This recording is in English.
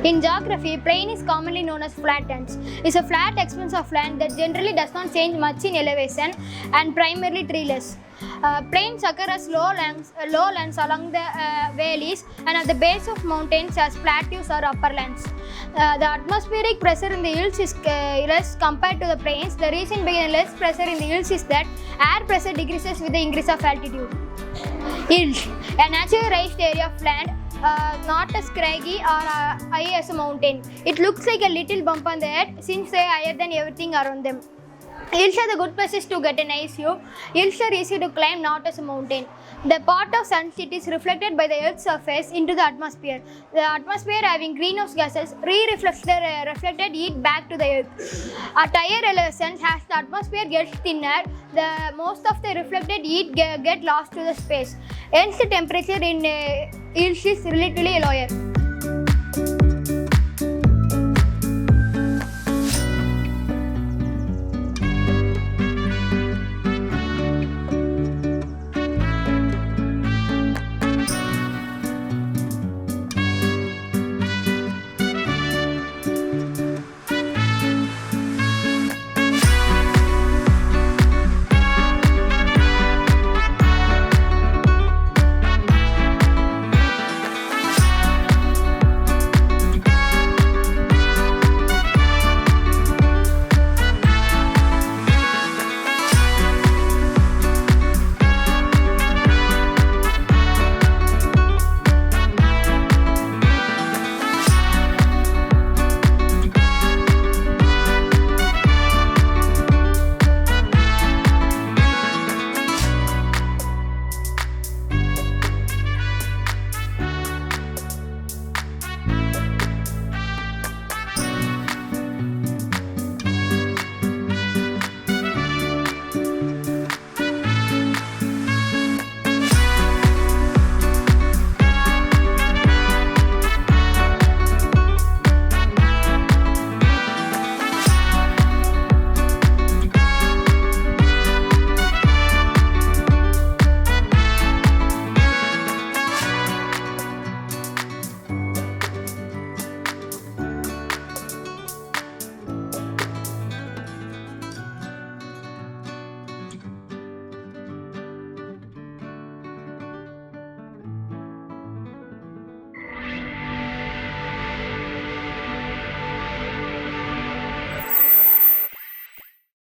In geography, plain is commonly known as flatlands. It's a flat expanse of land that generally does not change much in elevation and primarily treeless. Plains occur as lowlands along the valleys and at the base of mountains as plateaus or upperlands. The atmospheric pressure in the hills is less compared to the plains. The reason behind less pressure in the hills is that air pressure decreases with the increase of altitude. Hills, a naturally raised area of land, not as craggy or high as a mountain. It looks like a little bump on the earth since they are higher than everything around them. Hills are the good places to get a nice view. Hills are easy to climb, not as a mountain. The part of sunlight is reflected by the Earth's surface into the atmosphere. The atmosphere, having greenhouse gases, reflects the reflected heat back to the Earth. At higher elevations, as the atmosphere gets thinner, the most of the reflected heat get lost to the space. Hence, the temperature in hills is relatively lower.